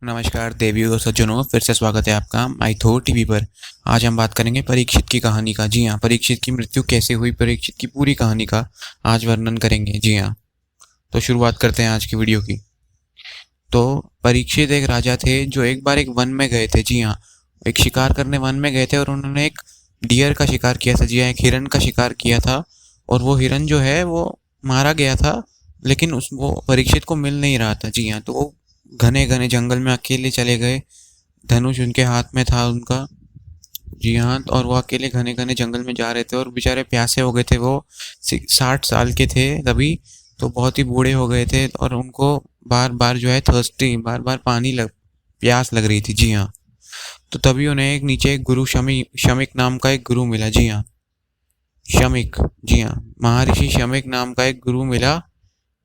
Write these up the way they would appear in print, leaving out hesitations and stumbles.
नमस्कार देवियों और सज्जनों, फिर से स्वागत है आपका माइथो टीवी पर। आज हम बात करेंगे परीक्षित की कहानी का। जी हाँ, परीक्षित की मृत्यु कैसे हुई, परीक्षित की पूरी कहानी का आज वर्णन करेंगे। जी हाँ, तो शुरुआत करते हैं आज की वीडियो की। तो परीक्षित एक राजा थे जो एक बार एक वन में गए थे। जी हाँ, एक शिकार करने वन में गए थे और उन्होंने एक डियर का शिकार किया था। जी हाँ, एक हिरन का शिकार किया था और वो हिरन जो है वो मारा गया था, लेकिन वो परीक्षित को मिल नहीं रहा था। जी हाँ, तो वो घने घने जंगल में अकेले चले गए। धनुष उनके हाथ में था उनका। जी हाँ, और वो अकेले घने घने जंगल में जा रहे थे और बेचारे प्यासे हो गए थे। वो 60 साल के थे तभी, तो बहुत ही बूढ़े हो गए थे और उनको बार बार जो है बार बार प्यास लग रही थी। जी हाँ, तो तभी उन्हें एक नीचे एक गुरु शमिक नाम का एक गुरु मिला। जी हाँ, शमिक। जी हाँ, महर्षि शमिक नाम का एक गुरु मिला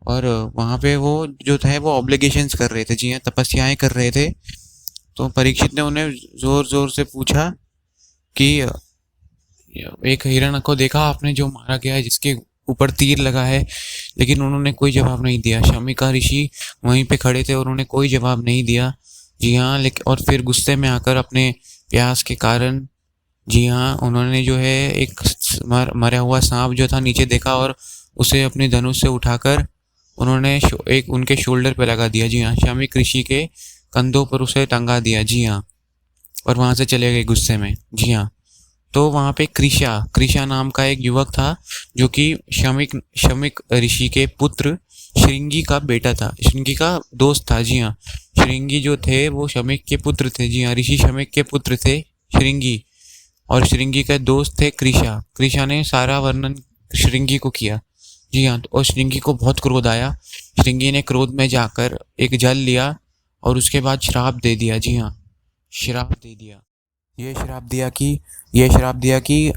और वहाँ पे वो जो थे वो ऑब्लिगेशंस कर रहे थे। जी हाँ, तपस्याएं कर रहे थे। तो परीक्षित ने उन्हें जोर जोर से पूछा कि एक हिरण को देखा आपने जो मारा गया है, जिसके ऊपर तीर लगा है? लेकिन उन्होंने कोई जवाब नहीं दिया। शमिका ऋषि वहीं पे खड़े थे और उन्होंने कोई जवाब नहीं दिया। जी हाँ, लेकिन और फिर गुस्से में आकर अपने प्यास के कारण, जी हाँ, उन्होंने जो है एक मरा हुआ सांप जो था नीचे देखा और उसे अपने धनुष से उठाकर उन्होंने एक उनके शोल्डर पे लगा दिया। जी हाँ, शमिक ऋषि के कंधों पर उसे टंगा दिया। जी हाँ, और वहां से चले गए गुस्से में। जी हाँ, तो वहां पे कृषा नाम का एक युवक था जो कि शमिक ऋषि के पुत्र श्रृंगी का बेटा था, श्रृंगी का दोस्त था। जी हाँ, श्रृंगी जो थे वो शमिक के पुत्र थे। जी हाँ, ऋषि शमिक के पुत्र थे श्रृंगी, और श्रृंगी के दोस्त थे कृषा ने सारा वर्णन श्रृंगी को किया। जी हाँ, और श्रृंगी को बहुत क्रोध आया। श्रृंगी ने क्रोध में जाकर एक जल लिया और उसके बाद श्राप दे दिया। जी हाँ, श्राप दे दिया। ये श्राप दिया कि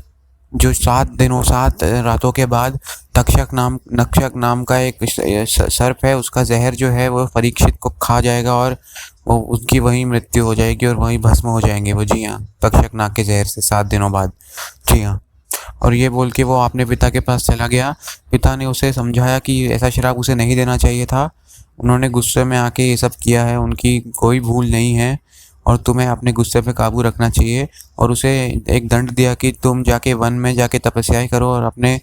जो 7 रातों के बाद नक्षक नाम का एक सर्प है, उसका जहर जो है वो परीक्षित को खा जाएगा और वो उसकी वहीं मृत्यु हो जाएगी और वहीं भस्म हो जाएंगे वो। जी हाँ, तक्षक नाग के जहर से 7 दिनों बाद। जी हाँ, और ये बोल के वो अपने पिता के पास चला गया। पिता ने उसे समझाया कि ऐसा श्राप उसे नहीं देना चाहिए था। उन्होंने गुस्से में आके ये सब किया है, उनकी कोई भूल नहीं है और तुम्हें अपने गुस्से पे काबू रखना चाहिए। और उसे एक दंड दिया कि तुम जाके वन में जाके तपस्याएं करो और अपने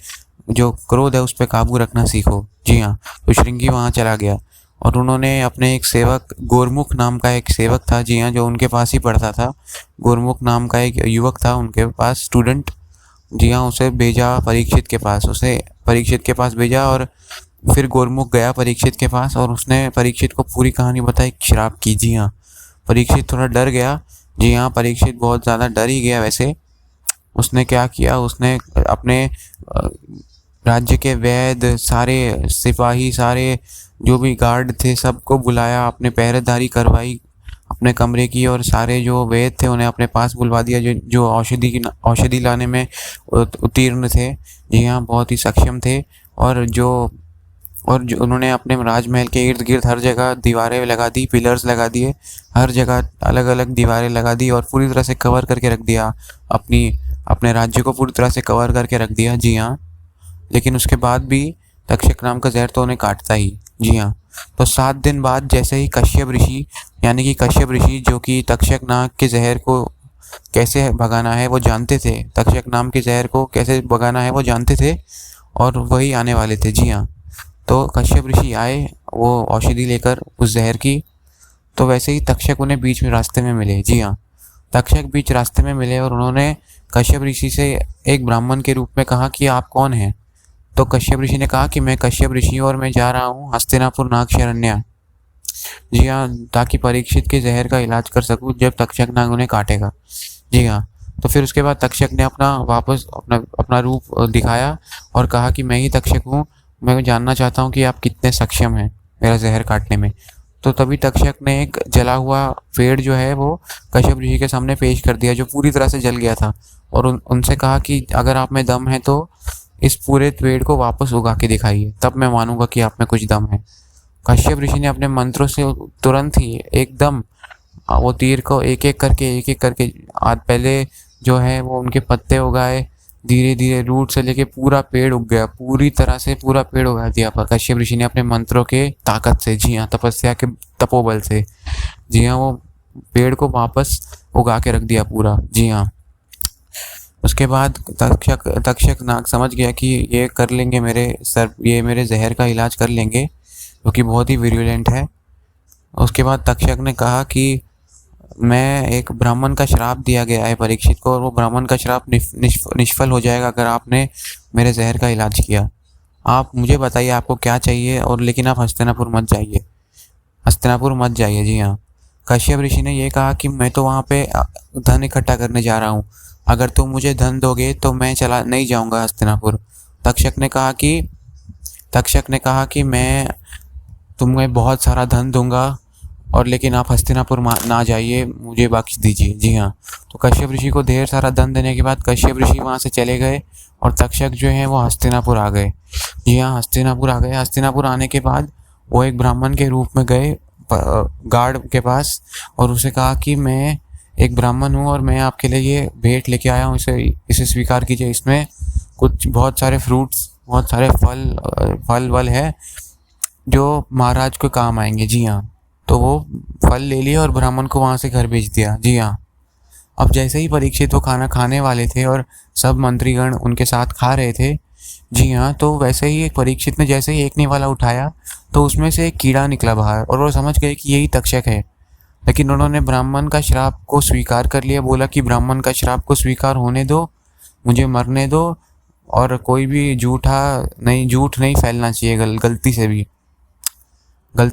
जो क्रोध है उस पर काबू रखना सीखो। जी हाँ, तो श्रृंगी वहाँ चला गया और उन्होंने अपने एक सेवक, गोरमुख नाम का एक सेवक था। जी हाँ, जो उनके पास ही पढ़ता था। गोरमुख नाम का एक युवक था उनके पास, स्टूडेंट। जी हाँ, उसे परीक्षित के पास भेजा और फिर गोरमुख गया परीक्षित के पास और उसने परीक्षित को पूरी कहानी बताई श्राप की। जी हाँ, परीक्षित थोड़ा डर गया। जी हाँ, परीक्षित बहुत ज़्यादा डर ही गया वैसे। उसने क्या किया, उसने अपने राज्य के वैद्य, सारे सिपाही, सारे जो भी गार्ड थे सबको बुलाया, अपने पहरेदारी करवाई अपने कमरे की, और सारे जो वैद्य थे उन्हें अपने पास बुलवा दिया, जो औषधि लाने में उत्तीर्ण थे। जी हाँ, बहुत ही सक्षम थे। और जो उन्होंने अपने राजमहल के इर्द गिर्द हर जगह दीवारें लगा दी, पिलर्स लगा दिए, हर जगह अलग अलग दीवारें लगा दी और पूरी तरह से कवर करके रख दिया, अपने राज्य को पूरी तरह से कवर करके रख दिया। जी हाँ, लेकिन उसके बाद भी तक्षक नाम का जहर तो उन्हें काटता ही। जी हाँ, तो 7 दिन बाद जैसे ही कश्यप ऋषि जो कि तक्षक नाग के जहर को कैसे भगाना है वो जानते थे, तक्षक नाम के जहर को कैसे भगाना है वो जानते थे और वही आने वाले थे। जी हाँ, तो कश्यप ऋषि आए वो औषधि लेकर उस जहर की। तो वैसे ही तक्षक उन्हें बीच में रास्ते में मिले। जी हाँ, तक्षक बीच रास्ते में मिले और उन्होंने कश्यप ऋषि से एक ब्राह्मण के रूप में कहा कि आप कौन हैं? तो कश्यप ऋषि ने कहा कि मैं कश्यप ऋषि और मैं जा रहा हूँ हस्तिनापुर नागशरण्य। जी हाँ, ताकि परीक्षित के जहर का इलाज कर सकूँ जब तक्षक नाग उन्हें काटेगा। जी हाँ, तो फिर उसके बाद तक्षक ने अपना रूप दिखाया और कहा कि मैं ही तक्षक हूँ, मैं जानना चाहता हूँ कि आप कितने सक्षम हैं मेरा जहर काटने में। तो तभी तक्षक ने एक जला हुआ पेड़ जो है वो कश्यप ऋषि के सामने पेश कर दिया, जो पूरी तरह से जल गया था, और उनसे कहा कि अगर आप में दम है तो इस पूरे पेड़ को वापस उगा के दिखाइए, तब मैं मानूंगा कि आप में कुछ दम है। कश्यप ऋषि ने अपने मंत्रों से तुरंत ही एकदम वो तीर को एक एक करके आज पहले जो है वो उनके पत्ते उगाए, धीरे धीरे रूट से लेके पूरा पेड़ उग गया, पूरी तरह से पूरा पेड़ उगा दिया पर कश्यप ऋषि ने अपने मंत्रों के ताकत से। जी हाँ, तपस्या के तपोबल से। जी हाँ, वो पेड़ को वापस उगा के रख दिया पूरा। जी हाँ। उसके बाद तक्षक नाग समझ गया कि ये कर लेंगे ये मेरे जहर का इलाज कर लेंगे, जो कि बहुत ही विरुलेंट है। उसके बाद तक्षक ने कहा कि मैं एक ब्राह्मण का श्राप दिया गया है परीक्षित को, और वो ब्राह्मण का श्राप निष्फल हो जाएगा अगर आपने मेरे जहर का इलाज किया। आप मुझे बताइए आपको क्या चाहिए, और लेकिन आप हस्तिनापुर मत जाइए, हस्तिनापुर मत जाइए। जी हाँ। कश्यप ऋषि ने ये कहा कि मैं तो वहाँ पे धन इकट्ठा करने जा रहा हूँ, अगर तुम मुझे धन दोगे तो मैं चला नहीं जाऊँगा हस्तिनापुर। तक्षक ने कहा कि मैं तुम्हें बहुत सारा धन दूंगा, और लेकिन आप हस्तिनापुर ना जाइए, मुझे बख्श दीजिए। जी हाँ। तो कश्यप ऋषि को ढेर सारा धन देने के बाद कश्यप ऋषि वहाँ से चले गए, और तक्षक जो है वो हस्तिनापुर आ गए। जी हाँ, हस्तिनापुर आ गए। हस्तिनापुर आने के बाद वो एक ब्राह्मण के रूप में गए गार्ड के पास, और उसे कहा कि मैं एक ब्राह्मण हूँ और मैं आपके लिए ये भेंट लेके आया हूँ, इसे स्वीकार कीजिए। इसमें कुछ बहुत सारे फ्रूट्स, बहुत सारे फल वल है जो महाराज को काम आएंगे। जी हाँ। तो वो फल ले लिए और ब्राह्मण को वहाँ से घर भेज दिया। जी हाँ। अब जैसे ही परीक्षित वो खाना खाने वाले थे और सब मंत्रीगण उनके साथ खा रहे थे, जी हाँ, तो वैसे ही एक परीक्षित ने जैसे ही एक निवाला उठाया तो उसमें से एक कीड़ा निकला बाहर, और वो समझ गए कि यही तक्षक है। लेकिन उन्होंने ब्राह्मण का श्राप को स्वीकार कर लिया, बोला कि ब्राह्मण का श्राप को स्वीकार होने दो, मुझे मरने दो, और कोई भी झूठ नहीं फैलना चाहिए, गलती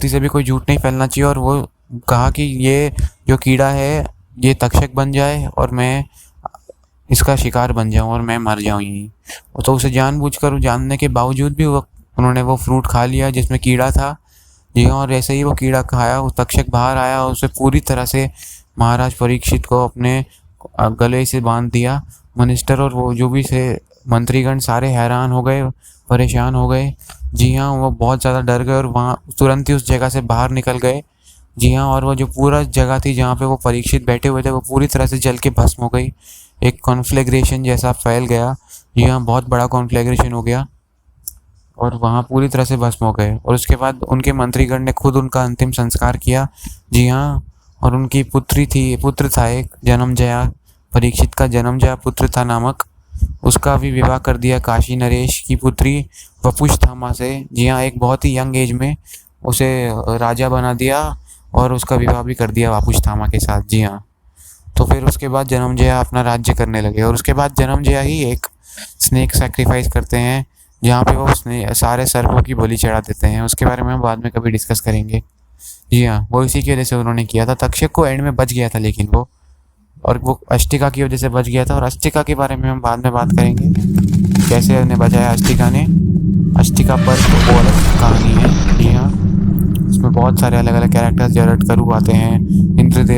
से भी कोई झूठ नहीं फैलना चाहिए। और वो कहा कि ये जो कीड़ा है ये तक्षक बन जाए और मैं इसका शिकार बन जाऊं और मैं मर जाऊं यहीं। तो उसे जानबूझकर जानने के बावजूद भी उन्होंने वो फ्रूट खा लिया जिसमें कीड़ा था। जी हाँ। और ऐसे ही वो कीड़ा खाया, वो तक्षक बाहर आया और उसे पूरी तरह से महाराज परीक्षित को अपने गले से बांध दिया। मिनिस्टर और वो जो भी थे मंत्रीगण सारे हैरान हो गए, परेशान हो गए। जी हाँ, वो बहुत ज़्यादा डर गए और वहाँ तुरंत ही उस जगह से बाहर निकल गए। जी हाँ। और वो जो पूरा जगह थी जहाँ पे वो परीक्षित बैठे हुए थे वो पूरी तरह से जल के भस्म हो गई। एक कॉन्फ्लेग्रेशन जैसा फैल गया। जी हाँ, बहुत बड़ा कॉन्फ्लेग्रेशन हो गया और वहाँ पूरी तरह से भस्म हो गए। और उसके बाद उनके मंत्रीगण ने खुद उनका अंतिम संस्कार किया। जी हाँ। और उनकी पुत्र था एक जन्मजया, परीक्षित का जन्मजया पुत्र था नामक, उसका भी विवाह कर दिया काशी नरेश की पुत्री वपुष्थामा से। जी हाँ, एक बहुत ही यंग एज में उसे राजा बना दिया और उसका विवाह भी कर दिया वपुष्थामा के साथ। जी हाँ। तो फिर उसके बाद जन्मजया अपना राज्य करने लगे, और उसके बाद जन्मजया ही एक स्नेक सैक्रिफाइस करते हैं जहाँ पे वो सारे सर्पों की बलि चढ़ा देते हैं। उसके बारे में हम बाद में कभी डिस्कस करेंगे। जी हाँ, वो इसी की वजह से उन्होंने किया था। तक्षक को एंड में बच गया था लेकिन वो अष्टिका की वजह से बच गया था, और अष्टिका के बारे में हम बाद में बात करेंगे कैसे उन्हें बचाया अष्टिका ने। अष्टिका पर वो अलग कहानी है। जी हाँ, उसमें बहुत सारे अलग अलग कैरेक्टर्स, जरट करू आते हैं, इंद्रदेव